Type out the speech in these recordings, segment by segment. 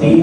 3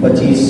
25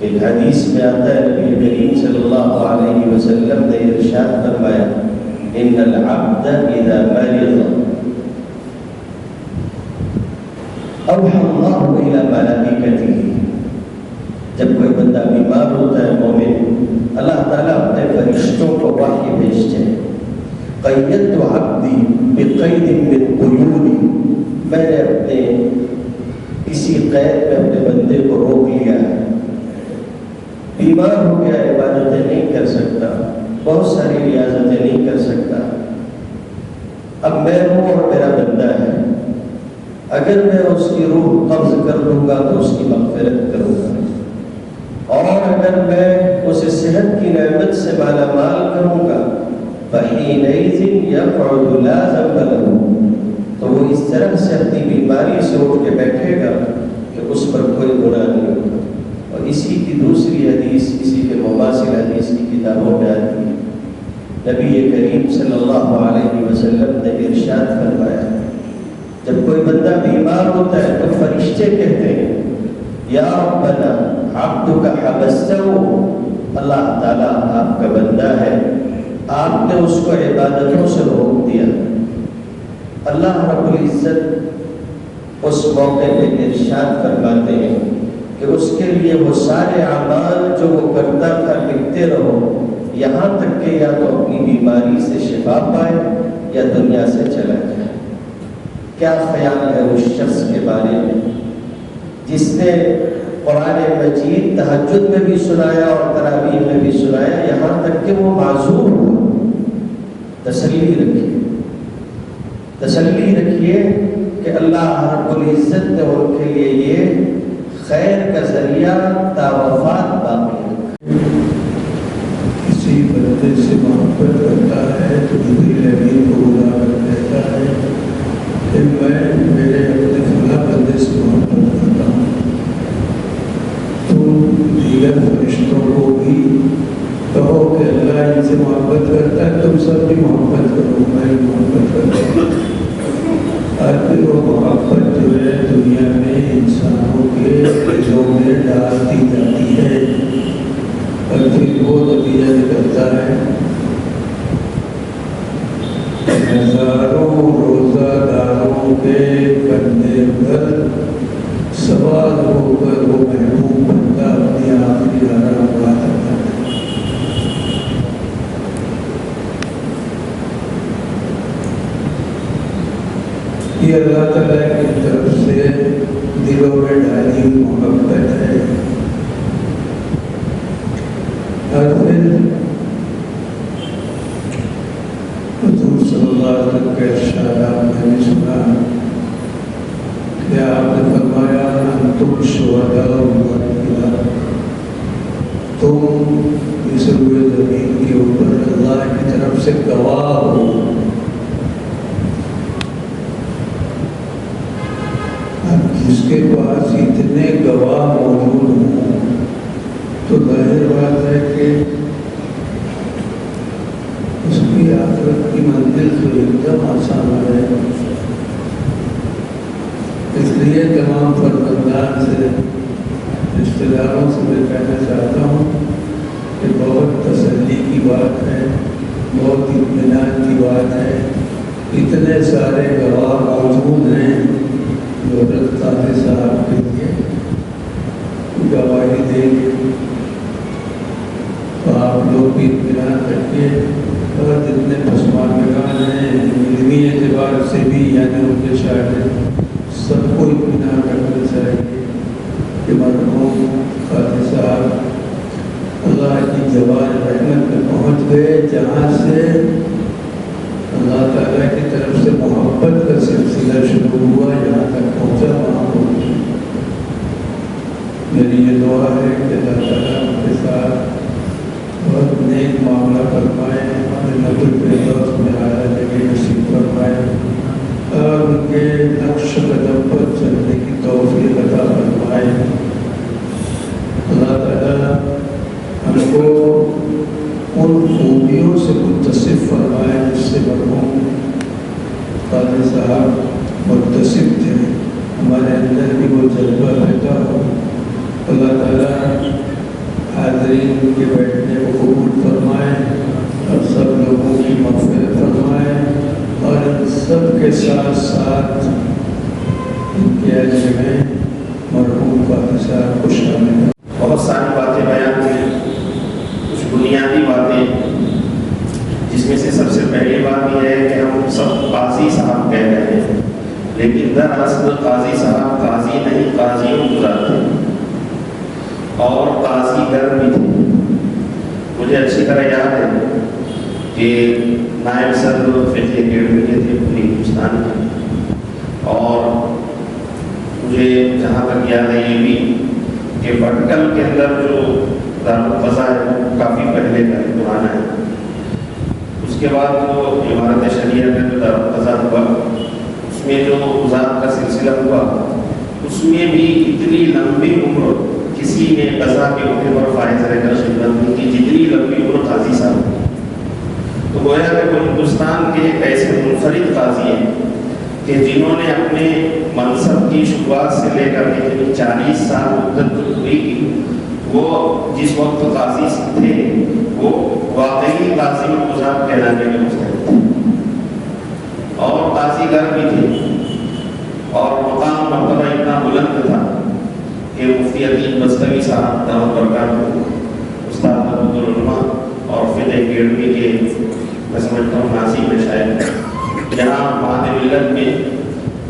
ایک حدیث میں آتا ہے نبی کریم صلی اللہ علیہ وسلم نے ارشاد فرمایا ان العبد اذا مرض اوحى الله الى ملائکته، جب کوئی بندہ بیمار ہوتا ہے مومن، اللہ تعالیٰ اپنے فرشتوں کو وحی بھیجتے ہیں. قیدت عبدی بقید من قیودی، میں نے اپنے کسی قید میں اپنے بندے کو روک لیا ہے، بیمار ہو گیا، عبادتیں نہیں کر سکتا، بہت ساری ریاضتیں نہیں کر سکتا. اب میں ہوں اور میرا بندہ ہے، اگر میں اس کی روح قبض کر لوں گا تو اس کی مغفرت کروں گا، اور اگر میں اسے صحت کی نعمت سے مالا مال کروں گا فحینئذ یقعد لا ذنب له، تو وہ اس طرح سے اپنی بیماری سے اٹھ کے بیٹھے گا کہ اس پر کوئی گناہ نہیں ہوگا. اور اسی کی دوسری حدیث اسی کے مماثل حدیث کی کتابوں میں آتی ہے. نبی کریم صلی اللہ علیہ وسلم نے ارشاد فرمایا جب کوئی بندہ بیمار ہوتا ہے تو فرشتے کہتے ہیں یا ربنا عبدک حبستہ، اللہ تعالیٰ آپ کا بندہ ہے، آپ نے اس کو عبادتوں سے روک دیا. اللہ رب العزت اس موقع پہ ارشاد فرماتے ہیں کہ اس کے لیے وہ سارے اعمال جو وہ کرتا تھا لکھتے رہو، یہاں تک کہ یا تو اپنی بیماری سے شفا پائے یا دنیا سے چلا جائے. کیا خیال ہے اس شخص کے بارے میں جس نے قرآن مجید تہجد میں بھی سنایا اور تراویح میں بھی سنایا، یہاں تک کہ وہ معذور ہوا. تسلی رکھیے کہ اللہ رب العزت نے ان کے لیے یہ خیر کا ذریعہ تا وفات باقی ہے. کسی بندے سے محبت کرتا ہے تو جبریل امین کو بلا کر کہتا ہے کہ میں میرے اپنے فلاں بندے سے محبت کرتا ہوں، تو دیگر فرشتوں کو بھی کہو کہ اللہ ان سے محبت کرتا ہے، تم سب بھی محبت کرو، میں محبت کرتا ہوں. پھر وہ محبت جو ہے دنیا میں انسانوں کے دلوں میں ڈال دی جاتی ہے، اور پھر وہ نتیجہ نکلتا ہے ہزاروں روزہ داروں کے کندھے پر سوار ہو کر وہ محبوب بندہ اپنی آخری آرام پا کرتا ہے. یہ اللہ تعالیٰ کی طرف سے دلوں میں ڈالی محبت ہے. اور پھر حضور صلی اللہ علیہ وسلم کا ارشاد میں نے سنا کہ آپ نے فرمایا انتم شہداء اللہ، تم اس روئے زمین کے اوپر اللہ کی طرف سے گواہ ہو. جس کے پاس اتنے گواہ موجود ہوں تو ظاہر بات ہے کہ اس کی آخرت کی منزل تو ایک دم آسان ہے. اس لیے تمام فرزندان سے رشتہ داروں سے میں کہنا چاہتا ہوں کہ بہت تسلی کی بات ہے، بہت اطمینان کی بات ہے. اتنے سارے گواہ موجود ہیں جو حضرت قاضی صاحب کے لیے گواہی دیں گے، تو آپ لوگ بھی اطمینان رکھیے. اور جتنے پسماندگان ہیں علمی اعتبار سے بھی یعنی ان کے شاعر سب کو اطمینان رکھنا چاہیے کہ مرحوم قاضی صاحب اللہ کی جوان رحمت میں پہنچ گئے، جہاں سے اللہ تعالیٰ کی طرف سے محبت کا سلسلہ شروع ہوا، یہاں تک پہنچا وہاں پہنچا. میری یہ دعا ہے کہ اللہ تعالیٰ ان کے ساتھ بہت نیک معاملہ فرمائے، ہمارے نبی فردوس میں اعلیٰ جگہ نصیب فرمائے، اور ان کے نقش قدم پر چلنے کی توفیق عطا فرمائے. اللہ تعالیٰ ہم کو ان خوبیوں سے متصف فرمائے جس سے مرحوم قاضی صاحب متصف تھے، ہمارے اندر بھی وہ جذبہ رہتا ہو. اللہ تعالیٰ حاضرین کے بیٹھنے کو قبول فرمائے اور سب لوگوں کی مغفرت فرمائے اور ان سب کے ساتھ ساتھ ان کے اجر میں مرحوم کا حصہ کو شامل ہے۔ بہت ساری باتیں بیان کی، کچھ بنیادی باتیں، جس میں سے سب سے پہلی بات یہ ہے کہ ہم سب قاضی صاحب کہہ رہے ہیں، لیکن دراصل قاضی صاحب قاضی نہیں، قاضیوں گزارتے ہیں اور قاضی گر بھی تھے۔ مجھے اچھی طرح یاد ہے کہ نائب صدر فقہ اکیڈمی کے تھے پوری ہندوستان کے، اور مجھے جہاں تک یاد ہے یہ بھی کہ بٹکل کے اندر جو دارالقضا ہے وہ کافی پہلے کا ہے، پرانا ہے۔ اس کے بعد جو عمارت شریعہ کا جو دارالقضا ہوا، اس میں جو قضات کا سلسلہ ہوا، اس میں بھی اتنی لمبی عمر کسی نے قضا کے عہدے پر فائز رہ کر خدمت نہیں کی جتنی لمبی عمر قاضی صاحب کی۔ تو گویا کہ وہ ہندوستان کے ایک ایسے منفرد قاضی ہیں کہ جنہوں نے اپنے منصب کی شروعات سے لے کر کے 40 سال مدت ہوئی کی، وہ جس وقت قاضی تھے وہ واقعی قاضی قضات کہلانے کے مستحق تھے اور قاضی گر بھی تھے، اور مقام مرتبہ اتنا بلند تھا کہ مفتی عتیق بستوی صاحب دامت برکاتہ، استاد مدد العلماء اور فقہ اکیڈمی کے میں سمجھتا ہوں ناظم میں شاید، جہاں مہد ملت میں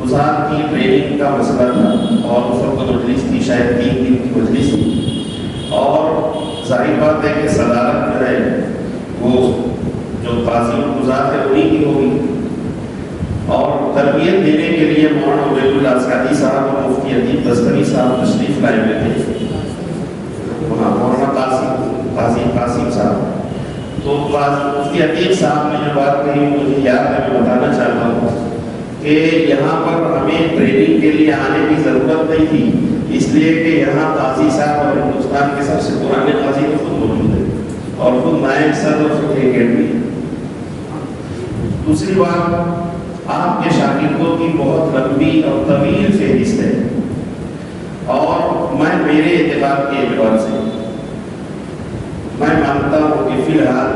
قضات کی ٹریننگ کا مسئلہ تھا اور اس وقت مجلس تھی، شاید 3 دن کی مجلس تھی، اور ظاہر بات ہے کہ صدارت جو ہے وہ جو قاضی و قضات ہے انہیں کی ہوگی، اور تربیت دینے کے لیے مولانا عبید اللہ اسکندری صاحب اور مفتی عتیق بستوی صاحب تشریف لائے ہوئے تھے، مولانا قاسم صاحب۔ تو مفتی عتیق صاحب نے جو بات کہی مجھے یاد ہے، میں بتانا چاہتا ہوں کہ یہاں پر ہمیں ٹریننگ کے لیے آنے کی ضرورت نہیں تھی، اس لیے کہ یہاں قاضی صاحب اور ہندوستان کے سب سے پرانے قاضی خود موجود ہیں اور خود نائب صدر فقہ اکیڈمی۔ دوسری بات، آپ کے شاگردوں کی بہت لمبی اور طویل فہرست ہے، اور میں میرے اعتقاد کے اعتبار سے میں مانتا ہوں کہ فی الحال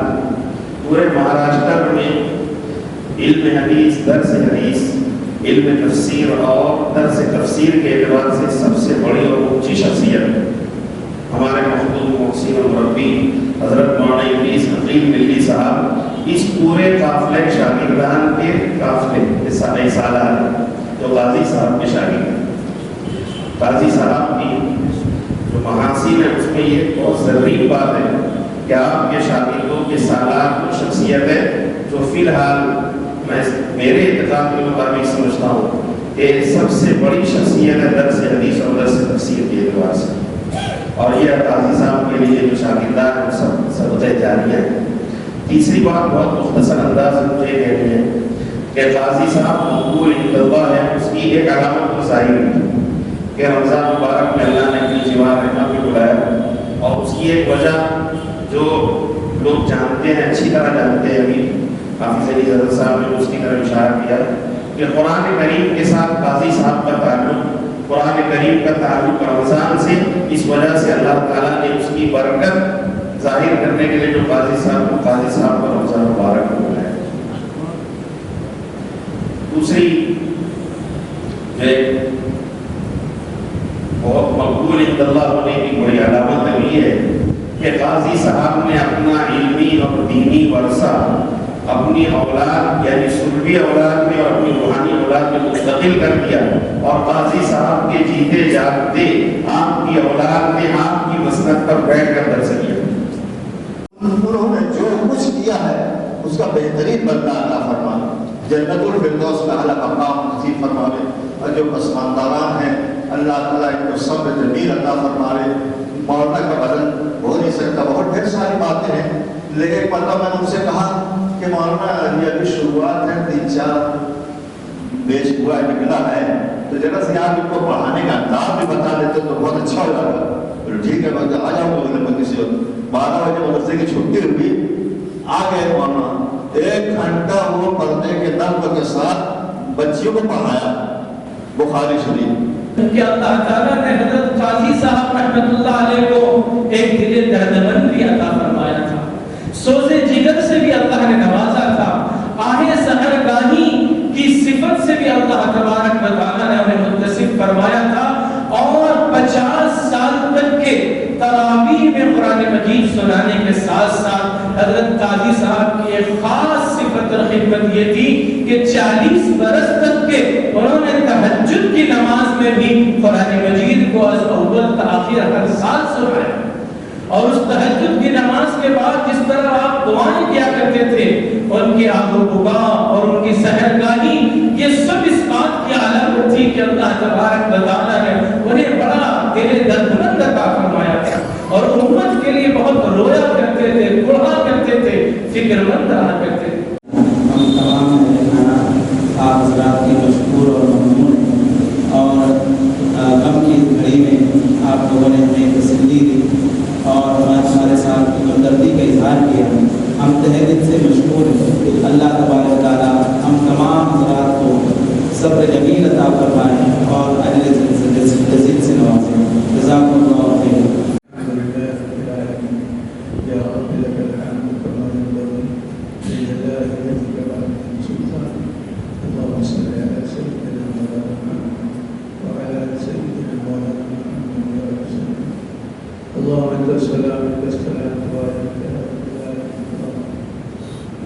پورے مہاراشٹر میں علم حدیث، درس حدیث، علم تفسیر اور درس تفسیر کے اعتبار سے سب سے بڑی اور اونچی شخصیت ہمارے محبوب محسن و مربی حضرت مولانا ادریس حقیق ملی صاحب اس پورے قافلے شاگردان کے قافلے سالار جو قاضی صاحب کے شاگرد ہیں، قاضی صاحب کی جو محاسن ہے اس میں یہ بہت ضروری بات ہے کہ آپ کے شاگردوں کے سالار وہ شخصیت ہے جو فی الحال میں میرے اعتقاد کے مطابق سمجھتا ہوں کہ سب سے بڑی شخصیت ہے درس حدیث اور درس تفسیر کے اعتبار سے، اور یہ قاضی صاحب کے لیے جو شاگردان ہیں سب صدقہ جاریہ ہیں۔ تیسری بات بہت مختصر انداز میں مجھے کہنی ہے کہ قاضی صاحب مقبول عند اللہ ہے، اس کی ایک علامت تو ظاہر ہے کہ رمضان مبارک میں اللہ نے اپنی جوار رحمہ پہ بلایا، اور اس کی ایک وجہ جو لوگ جانتے ہیں، اچھی طرح جانتے ہیں، ابھی حافظ علی حضرت صاحب نے اس کی طرف اشارہ کیا کہ قرآن کریم کے ساتھ قاضی صاحب کا تعلق، قرآن کریم کا تعلق رمضان سے، اس وجہ سے اللہ تعالیٰ نے اس کی برکت ظاہر کرنے کے لیے جو قاضی صاحب کا رمضان مبارک کو بلایا۔ دوسری جو بہت مقبول عند اللہ ہونے کی بڑی علامت یہ ہے کہ قاضی صاحب نے اپنا علمی اور دینی ورثہ اپنی اولاد یعنی سلبی اولاد میں اور اپنی روحانی اولاد میں منتقل کر دیا، اور قاضی صاحب کے جیتے جاگتے آپ کی اولاد نے آپ کی مسند پر بیٹھ کر درس دیا۔ انہوں نے جو کچھ کیا ہے اس کا بہترین بدلہ عطا فرما، جنت الفردوس میں اعلیٰ مقام نصیب فرماوے، اور جو پسمانداران ہیں اللہ تعالیٰ ان کو صبر جمیل عطا فرماوے۔ مولانا کا بدن ہو نہیں سکتا، بہت ڈھیر ساری باتیں ہیں، لیکن ایک مرتبہ میں نے ان سے کہا کہ مولانا یہ ابھی شروعات ہے، 3-4 پیج ہوا نکلا ہے، تو ذرا سے آپ ان کو پڑھانے کا انداز بھی بتا دیتے تو بہت اچھا ہو جاتا۔ ٹھیک ہے میں آ جاؤں گا کسی وقت۔ 12 بجے مدرسے کی چھٹی ہوئی، آ گئے مولانا، 1 گھنٹہ وہ پردے کے نقب کے ساتھ بچیوں کو پڑھایا بخاری شریف، کہ اللہ تعالیٰ نے حضرت قاضی صاحب رحمۃ اللہ علیہ کو ایک دل دردمند بھی عطا فرمایا تھا، سوز جگر سے بھی اللہ نے نوازا تھا، آہ سحرگاہی کی صفت سے بھی اللہ تبارک و تعالیٰ نے ہمیں متصف فرمایا تھا، اور 50 سال تک کے تراویح میں قرآن مجید سنانے کے ساتھ ساتھ حضرت قاضی صاحب کی ایک خاص صفت اور خدمت یہ تھی کہ 40 برس تک کے انہوں نے تہجد کی نماز میں بھی قرآن مجید کو از اول تا آخر ہر سال سنایا، اور اس تہجد کی نماز کے بعد جس طرح آپ دعائیں کیا کرتے تھے، ان کی آہ و بکا اور ان کی سحرگاہی، یہ سب اس بات کی علامت تھی کہ اللہ تبارک و تعالیٰ نے انہیں بڑا دل دردمند عطا فرمایا تھا، اور امت کے لیے بہت رویا کرتے تھے، دعا کرتے تھے، فکر مند رہا کرتے تھے۔ ہم تمام آپ حضرات کی مشکور اور ممنون ہیں، اور غم کی گھڑی میں آپ لوگوں نے ہمیں تسلی دی اور ہمارے ساتھ ہمدردی کا اظہار کیا، ہم تہ دل سے مشکور ہیں۔ اللہ تبارک و تعالیٰ ہم تمام حضرات کو صبر جمیل عطا فرمائیں اور اجر جزیل سے نوازیں۔ جزاکم اللہ خیر۔ اللهم انت السلام منك السلام تبارك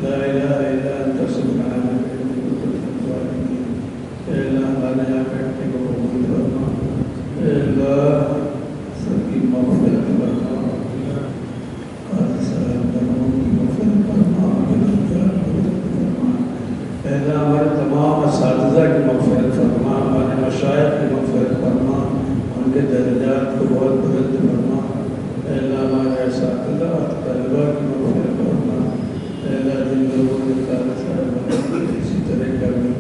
لا اله الا انت سبحانك اني كنت من الظالمين۔ اے اللہ ہمارے یہاں بیٹھنے کو قبول فرما، اے اللہ سب کی مغفرت فرما، قاضی صاحب تمام کی مغفرت فرما، اے اللہ ہمارے تمام اساتذہ کی مغفرت فرما، ہمارے مشائخ کی مغفرت فرما، ان کے درجات کو بہت بلند فرما، اے اللہ ہمارے اساتذہ اور طلبہ کی مغفرت فرما، اے اللہ جن لوگوں نے قاضی صاحب اسی طرح کا بھی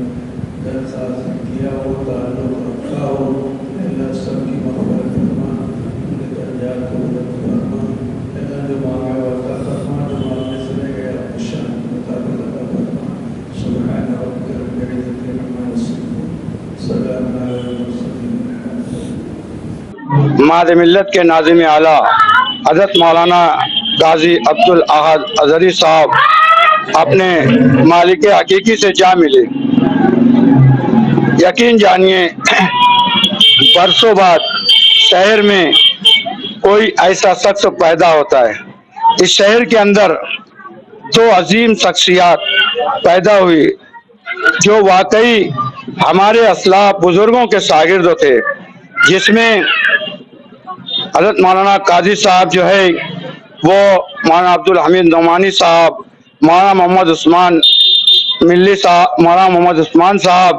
درس حاصل کیا ہو، تعلق رکھا ہو، اے اللہ سب کی مغفرت فرما، ان کے درجات کو بلند فرما، اے اللہ جو مانگا ہوا عطا فرما، جو مانگنے سے رہ گیا اپنی شان کے مطابق عطا فرما۔ سبحان ربک رب العزة عما یصفون، سلام علی المرسلین۔ ماد ملت کے ناظم اعلیٰ حضرت مولانا قاضی عبدالاحد اظہری صاحب اپنے مالک حقیقی سے جا ملے۔ یقین جانیے برسوں بعد شہر میں کوئی ایسا شخص پیدا ہوتا ہے۔ اس شہر کے اندر دو عظیم شخصیات پیدا ہوئی جو واقعی ہمارے اسلاف بزرگوں کے شاگرد تھے، جس میں حضرت مولانا قاضی صاحب جو ہے وہ مولانا عبدالحمید نعمانی صاحب، مولانا محمد عثمان ملی صاحب، مولانا محمد عثمان صاحب،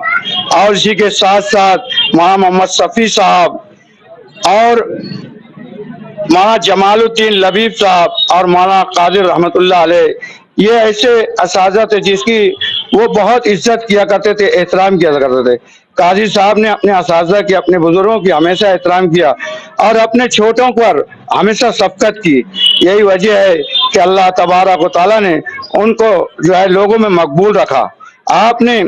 اور اسی کے ساتھ ساتھ مولانا محمد صفی صاحب اور مولانا جمال الدین لبیب صاحب اور مولانا قادر رحمۃ اللہ علیہ، یہ ایسے اساتذہ تھے جس کی وہ بہت عزت کیا کرتے تھے، احترام کیا کرتے تھے۔ قاضی صاحب نے اپنے اساتذہ کی، اپنے بزرگوں کی ہمیشہ احترام کیا اور اپنے چھوٹوں پر ہمیشہ شفقت کی۔ یہی وجہ ہے کہ اللہ تبارک و تعالیٰ نے ان کو جو ہے لوگوں میں مقبول رکھا۔ آپ نے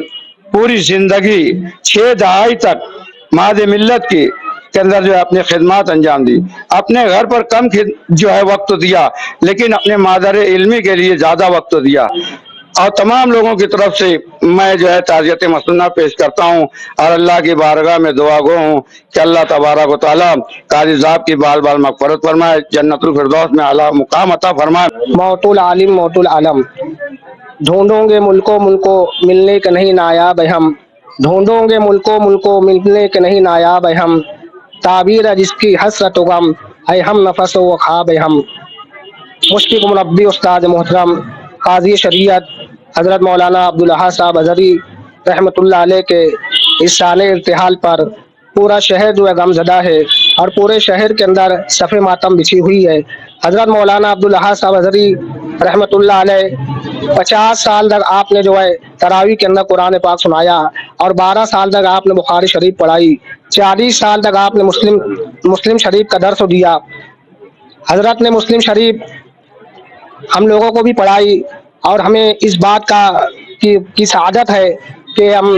پوری زندگی 6 دہائی تک ماد ملت کی کے اندر جو ہے اپنی خدمات انجام دی، اپنے گھر پر کم جو ہے وقت دیا، لیکن اپنے مادر علمی کے لیے زیادہ وقت دیا۔ اور تمام لوگوں کی طرف سے میں جو ہے تعزیت مسنونہ پیش کرتا ہوں اور اللہ کی بارگاہ میں دعا گو ہوں کہ اللہ تبارک و تعالیٰ قاضی صاحب کی بال بال مغفرت فرمائے، جنت الفردوس میں اعلیٰ مقام عطا فرمائے۔ موت العالم موت العالم، ڈھونڈوں گے ملکوں ملنے کے نہیں نایاب ہم، ڈھونڈوں گے ملکوں ملنے کے نہیں نایاب ہم، تعبیر ہے جس کی حسرت و غم ہے ہم نفس و خواب ہم۔ مشفق مربی استاد محترم قاضی شریعت حضرت مولانا عبدالاحد صاحب اظہری رحمۃ اللہ علیہ کے اس شان ارتحال پر پورا شہر جو ہے غم زدہ ہے اور پورے شہر کے اندر صف ماتم بچھی ہوئی ہے۔ حضرت مولانا عبدالاحد صاحب اظہری رحمۃ اللہ علیہ 50 سال تک آپ نے جو ہے تراویح کے اندر قرآن پاک سنایا اور 12 سال تک آپ نے بخاری شریف پڑھائی، 40 سال تک آپ نے مسلم شریف کا درس دیا۔ حضرت نے مسلم شریف ہم لوگوں کو بھی پڑھائی اور ہمیں اس بات کی سعادت ہے کہ ہم